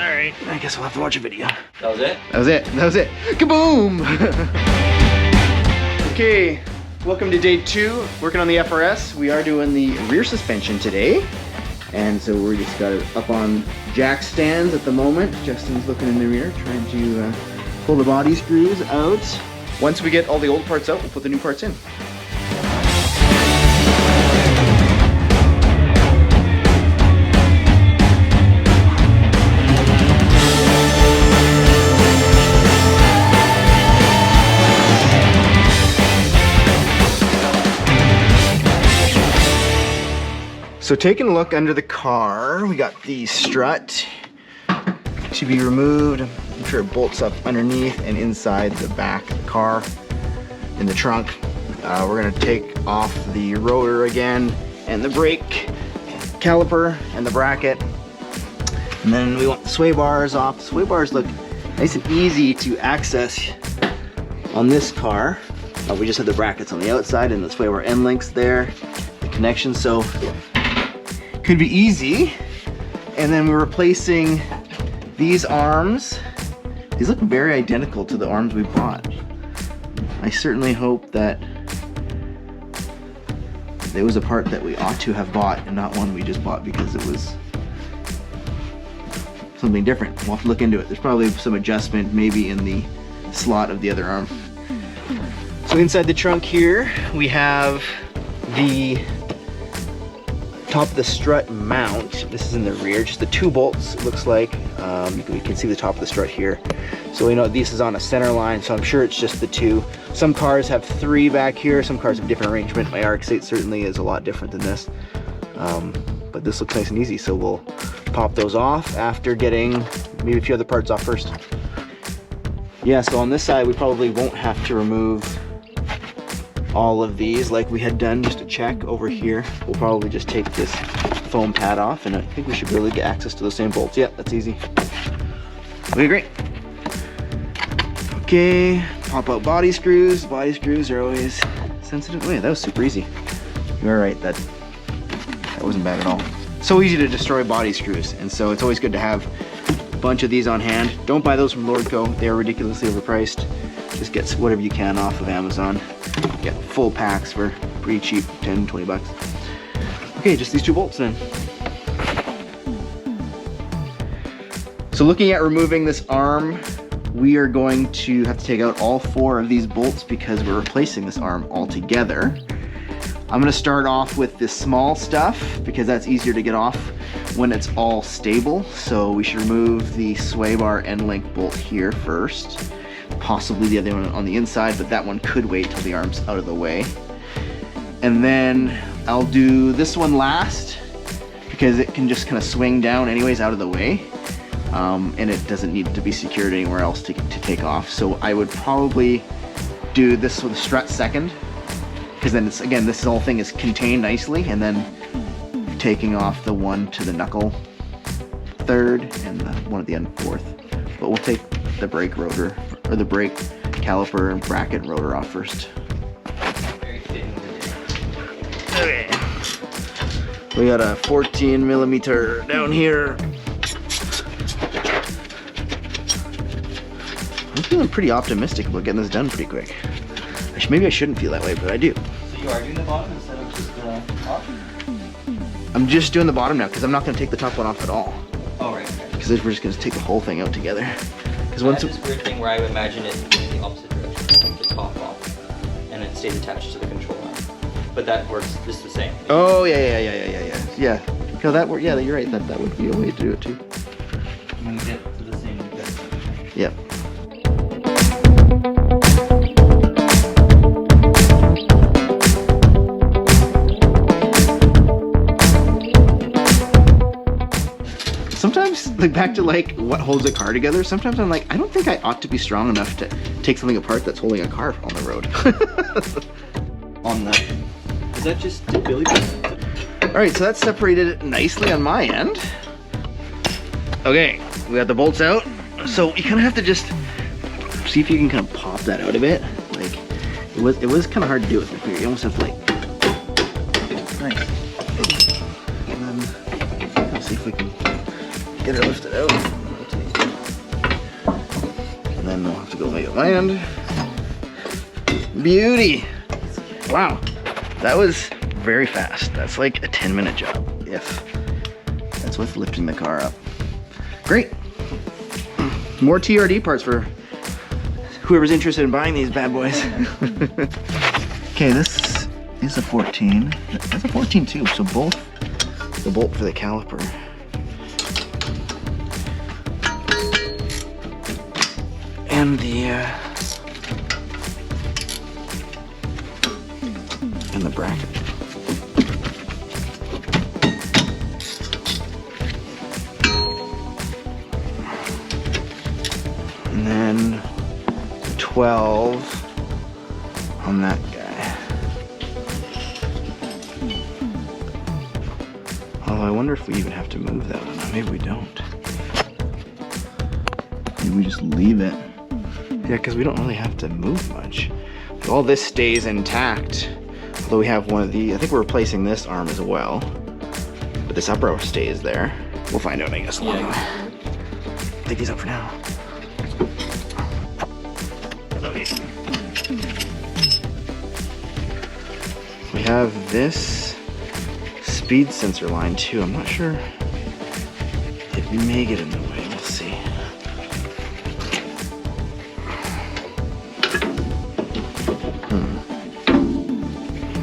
right, I guess we'll have to watch a video. That was it? That was it. That was it. Kaboom! Okay, welcome to day 2, working on the FR-S. We are doing the rear suspension today. And so we just got it up on jack stands at the moment. Justin's looking in the rear, trying to pull the body screws out. Once we get all the old parts out, we'll put the new parts in. So taking a look under the car, we got the strut to be removed. I'm sure it bolts up underneath and inside the back of the car in the trunk. We're gonna take off the rotor again and the brake caliper and the bracket. And then we want the sway bars off. The sway bars look nice and easy to access on this car. We just have the brackets on the outside and the sway bar end links there, the connection. So could be easy. And then we're replacing these arms. These look very identical to the arms we bought. I certainly hope that there was a part that we ought to have bought and not one we just bought because it was something different. We'll have to look into it. There's probably some adjustment maybe in the slot of the other arm. So inside the trunk here, we have the top of the strut mount. This is in the rear, just the 2 bolts, it looks like. We can see the top of the strut here. So we know this is on a center line, so I'm sure it's just the 2. Some cars have 3 back here, some cars have different arrangement. My RX-8 certainly is a lot different than this. But this looks nice and easy, so we'll pop those off after getting maybe a few other parts off first. Yeah, so on this side we probably won't have to remove all of these like we had done just to check over here. We'll probably just take this foam pad off and I think we should be able to get access to the same bolts. Yeah, that's easy. Okay, great. Okay, pop out body screws. Body screws are always sensitive. Oh yeah, that was super easy. You were right, that wasn't bad at all. So easy to destroy body screws, and so it's always good to have a bunch of these on hand. Don't buy those from Lordco, they are ridiculously overpriced. Just get whatever you can off of Amazon. Get full packs for pretty cheap, 10, 20 bucks. Okay, just these 2 bolts then. So looking at removing this arm, we are going to have to take out all 4 of these bolts because we're replacing this arm altogether. I'm gonna start off with this small stuff because that's easier to get off when it's all stable. So we should remove the sway bar end link bolt here first. Possibly the other one on the inside, but that one could wait till the arm's out of the way. And then I'll do this one last because it can just kind of swing down anyways out of the way. And it doesn't need to be secured anywhere else to take off. So I would probably do this with the strut second because then it's, again, this whole thing is contained nicely, and then taking off the one to the knuckle third and the one at the end fourth. But we'll take the brake rotor, or the brake caliper and bracket rotor off first. Okay. We got a 14mm down here. I'm feeling pretty optimistic about getting this done pretty quick. Maybe I shouldn't feel that way, but I do. So you are doing the bottom instead of just top? I'm just doing the bottom now because I'm not going to take the top one off at all. Oh, right. Because we're just going to take the whole thing out together. Because once this weird thing where I would imagine it in the opposite direction, like the top off, and it stays attached to the control arm. But that works just the same. Oh yeah. No, that work. Yeah, you're right. That would be a way to do it too. When you get to the same. Yep. Sometimes, like, back to like what holds a car together, sometimes I'm like, I don't think I ought to be strong enough to take something apart that's holding a car on the road. Is that just Billy? Alright, so that's separated nicely on my end. Okay, we got the bolts out. So you kind of have to just see if you can kind of pop that out a bit. Like, it was kind of hard to do with the finger. You almost have to like, nice. And then, let's see if we can get it lifted out. then we'll have to go make it land. Beauty! Wow, that was very fast. That's like a 10-minute job, if that's with lifting the car up. Great. More TRD parts for whoever's interested in buying these bad boys. Okay, this is a 14. That's a 14 too, so both the bolt for the caliper. And the bracket. And then 12 on that guy. Although I wonder if we even have to move that one. Maybe we don't. Maybe we just leave it. Yeah, because we don't really have to move much. All this stays intact. Although we have one of the, I think we're replacing this arm as well. But this upper stays there. We'll find out, I guess, along the way. Take these up for now. Okay. We have this speed sensor line too. I'm not sure. It may get in the way. We'll see.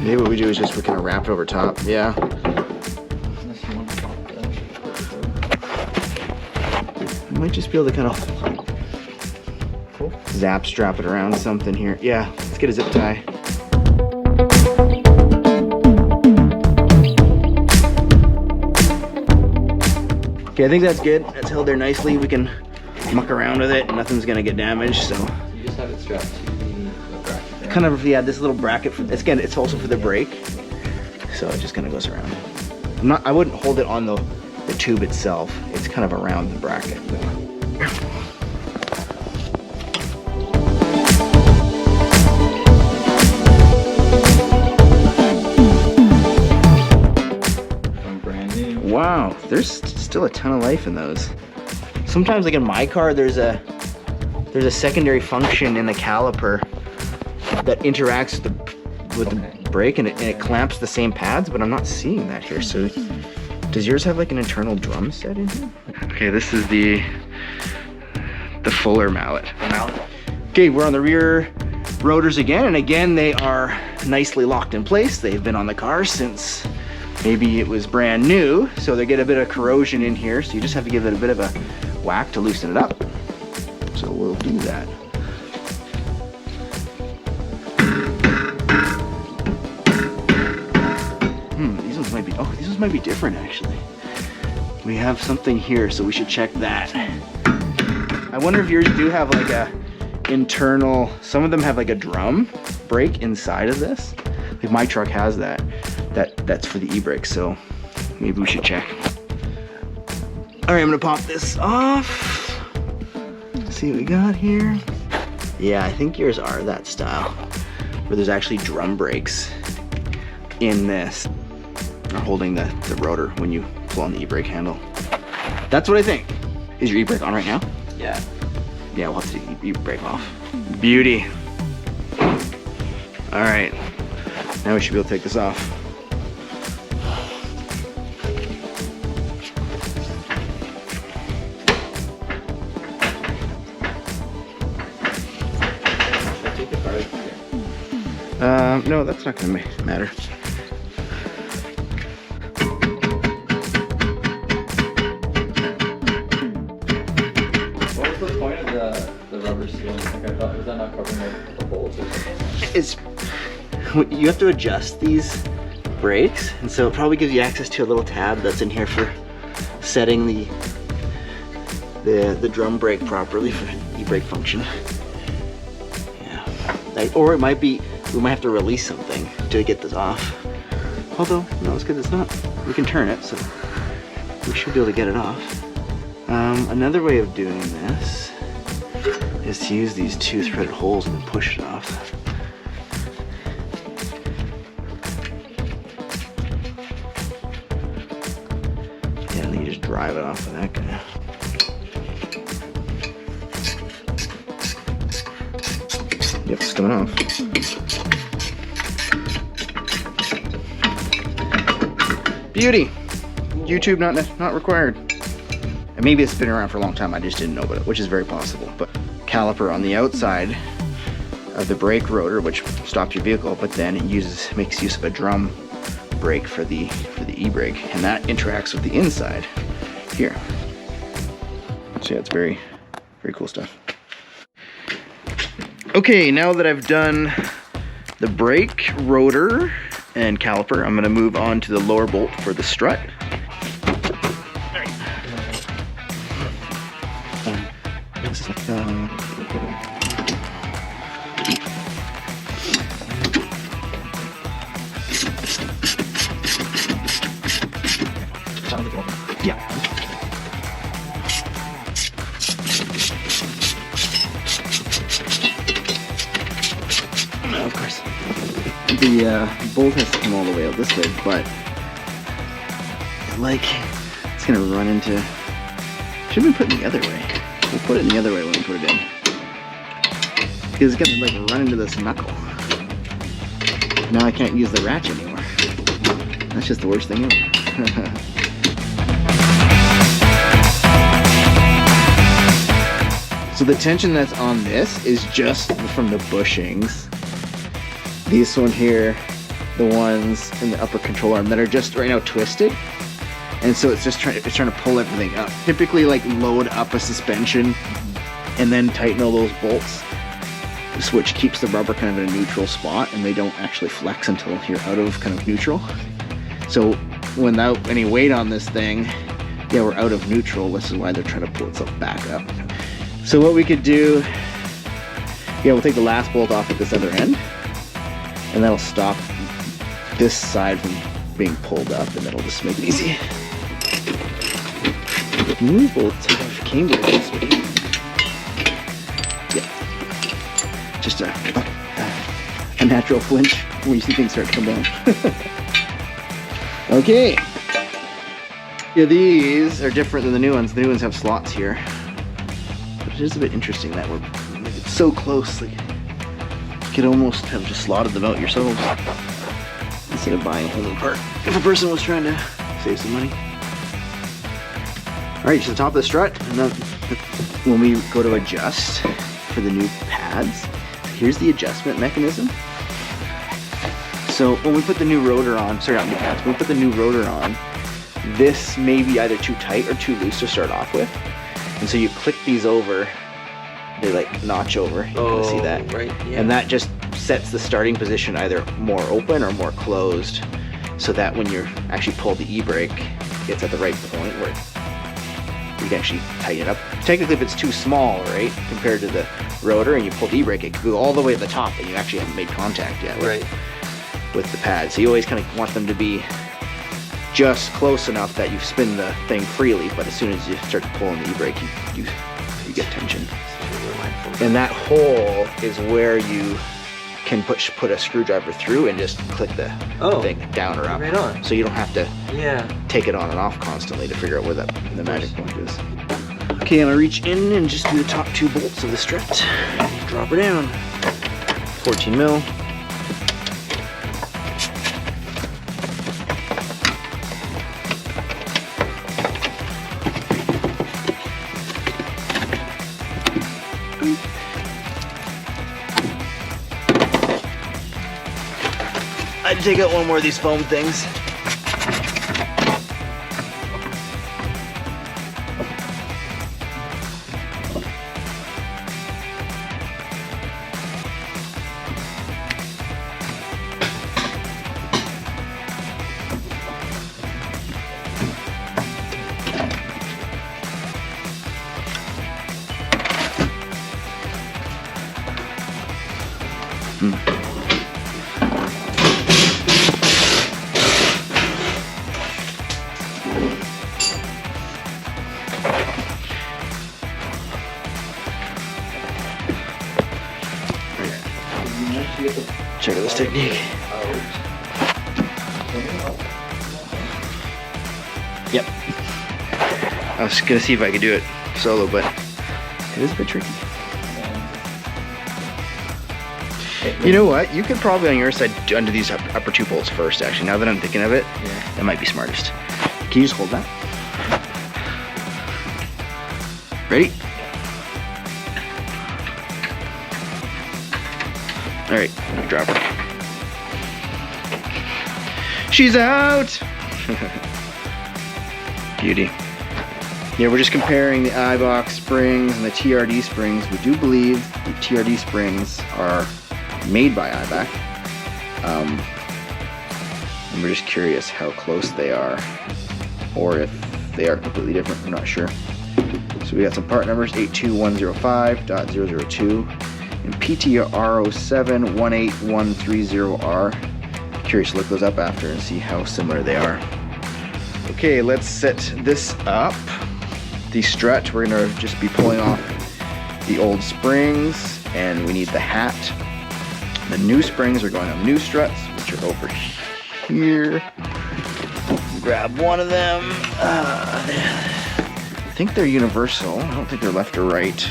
Maybe what we do is just we kind of wrap it over top. Yeah. We might just be able to kind of zap strap it around something here. Yeah, let's get a zip tie. Okay, I think that's good. That's held there nicely. We can muck around with it. Nothing's gonna get damaged, so. You just have it strapped to the bracket. Kind of, yeah, this little bracket. Again, it's also for the brake, so it just kind of goes around. I wouldn't hold it on the tube itself. It's kind of around the bracket. Wow, there's still a ton of life in those. Sometimes, like in my car, there's a secondary function in the caliper that interacts with the brake, and it clamps the same pads, but I'm not seeing that here. So does yours have like an internal drum set in here? Okay, this is the Fuller mallet. Okay, we're on the rear rotors again, and again they are nicely locked in place. They've been on the car since maybe it was brand new, so they get a bit of corrosion in here, so you just have to give it a bit of a whack to loosen it up. So we'll do that. These ones might be different actually. We have something here, so we should check that. I wonder if yours do have like a internal, some of them have like a drum brake inside of this. Like my truck has that. That's for the e-brake, so maybe we should check. All right, I'm gonna pop this off. Let's see what we got here. Yeah, I think yours are that style, where there's actually drum brakes in this, or holding the rotor when you pull on the e-brake handle. That's what I think. Is your e-brake on right now? Yeah. Yeah, we'll have to take the e-brake off. Beauty. All right, now we should be able to take this off. No, that's not gonna matter. What was the point of the rubber sealing? Like I thought, was that not covering the bolts or something? You have to adjust these brakes, and so it probably gives you access to a little tab that's in here for setting the drum brake properly for e-brake function. Yeah, or it might be we might have to release something to get this off. Although no, it's because it's not. We can turn it, so we should be able to get it off. Another way of doing this is to use these two threaded holes and then push it off. Yeah, and then you just drive it off with that guy. it's coming off. Beauty. YouTube not required. And maybe it's been around for a long time, I just didn't know about it, which is very possible. But caliper on the outside of the brake rotor, which stops your vehicle, but then it makes use of a drum brake for the e-brake, and that interacts with the inside here. So yeah, it's very cool stuff. Okay, now that I've done the brake, rotor, and caliper, I'm gonna move on to the lower bolt for the strut. Yeah. Of course. The bolt has to come all the way out this way, but like it's gonna run into. Should we put it the other way? We'll put it in the other way when we put it in, because it's gonna like run into this knuckle. Now I can't use the ratchet anymore. That's just the worst thing ever. So the tension that's on this is just from the bushings. These one here, the ones in the upper control arm that are just right now twisted. And so it's just trying to pull everything up. Typically like load up a suspension and then tighten all those bolts, which keeps the rubber kind of in a neutral spot, and they don't actually flex until you're out of kind of neutral. So without any weight on this thing, yeah, we're out of neutral. This is why they're trying to pull itself back up. So what we could do, yeah, we'll take the last bolt off at this other end, and that'll stop this side from being pulled up, and that'll just make it easy. Move bolt, take off the cable this way. Yeah, just a natural flinch when you see things start to come down. Okay. Yeah, these are different than the new ones. The new ones have slots here. But it is a bit interesting that it's so close. Like, you could almost have just slotted them out yourselves instead of buying a whole new part if a person was trying to save some money. Alright, to the top of the strut, and then when we go to adjust for the new pads, here's the adjustment mechanism. So when we put the new rotor on, sorry, not new pads, when we put the new rotor on, this may be either too tight or too loose to start off with. And so you click these over, they like notch over, you can see that. Right, yeah. And that just sets the starting position either more open or more closed, so that when you actually pull the e-brake, it's at the right point where you can actually tighten it up. Technically, if it's too small, right, compared to the rotor, and you pull the e-brake, it could go all the way to the top, and you actually haven't made contact yet with the pad. So you always kind of want them to be just close enough that you spin the thing freely, but as soon as you start to pull on the e-brake, you get tension. And that hole is where you can put a screwdriver through and just click the thing down or up. Right on. So you don't have to take it on and off constantly to figure out where the magic point is. Okay, I'm gonna reach in and just do the top two bolts of the strut. Drop her down. 14 mil. I'd take out one more of these foam things. Check out this technique. Yep. I was gonna see if I could do it solo, but it is a bit tricky. You know what? You could probably on your side undo these upper two bolts first, actually. Now that I'm thinking of it, Yeah. that might be smartest. Can you just hold that? Ready? All right, drop her. She's out! Beauty. Yeah, we're just comparing the iBox springs and the TRD springs. We do believe the TRD springs are made by iBox. And we're just curious how close they are, or if they are completely different, I'm not sure. So we got some part numbers, 82105.002 and PTR0718130R. Curious to look those up after and see how similar they are. Okay, let's set this up. The strut, we're gonna just be pulling off the old springs, and we need the hat. The new springs are going on new struts, which are over here. Grab one of them. I think they're universal. I don't think they're left or right.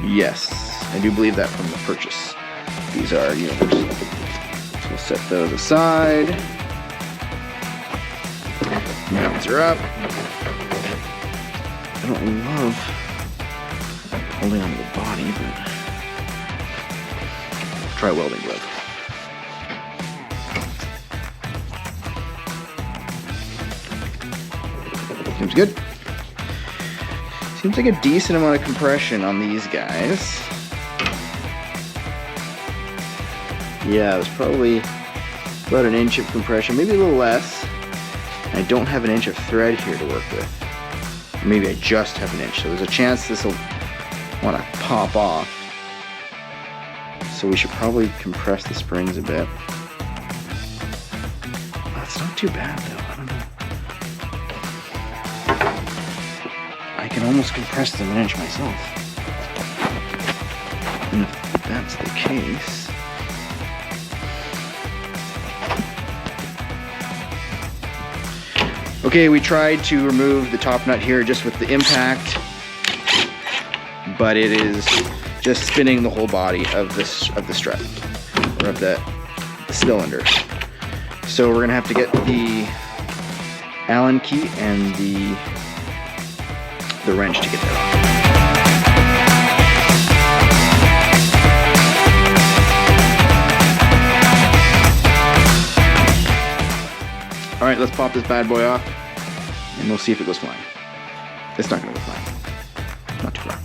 Yes, I do believe that from the purchase. These are universal. So we'll set those aside. Mounts are up. I don't love holding onto the body, but try welding glove. Seems good. Seems like a decent amount of compression on these guys. Yeah, there's probably about an inch of compression, maybe a little less. I don't have an inch of thread here to work with. Maybe I just have an inch, so there's a chance this will want to pop off. So we should probably compress the springs a bit. That's not too bad though, I don't know. I can almost compress them an inch myself. And if that's the case, okay, we tried to remove the top nut here just with the impact, but it is just spinning the whole body of the strut, or of the cylinder. So we're gonna have to get the Allen key and the wrench to get that off. All right, let's pop this bad boy off, and we'll see if it goes flying. It's not gonna go flying. Not too far.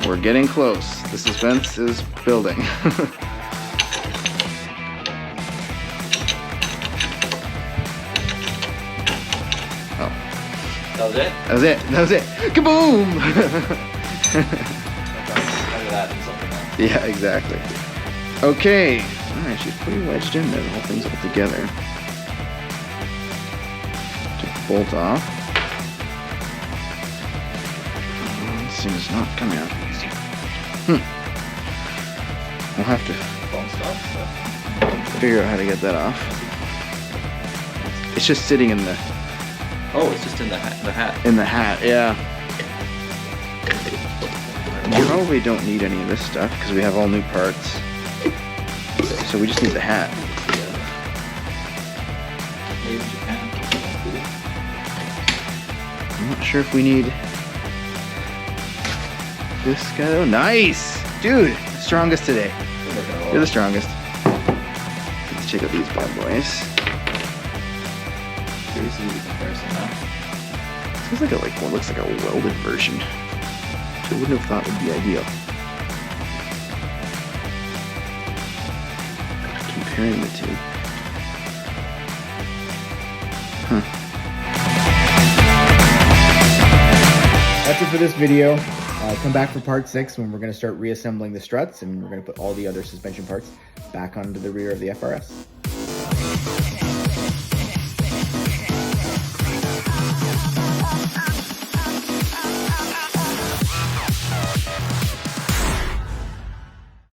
We're getting close. The suspense is building. Oh. That was it? That was it. That was it. Kaboom! Better that than something else. Yeah, exactly. Okay. Alright, she's pretty wedged in there. The whole thing's all together. Take the bolt off. This thing's not coming out easy. We'll have to figure out how to get that off. It's just sitting in the... Oh, it's just in the hat. In the hat, yeah. We probably don't need any of this stuff because we have all new parts. So we just need the hat. Made in Japan. I'm not sure if we need this guy. Oh, nice! Dude, strongest today. You're the strongest. Let's check out these bad boys. Curious to see the comparison now. This is like what looks like a welded version. Which I wouldn't have thought would be ideal. Comparing the two. That's it for this video. Come back for part 6 when we're going to start reassembling the struts, and we're going to put all the other suspension parts back onto the rear of the FR-S.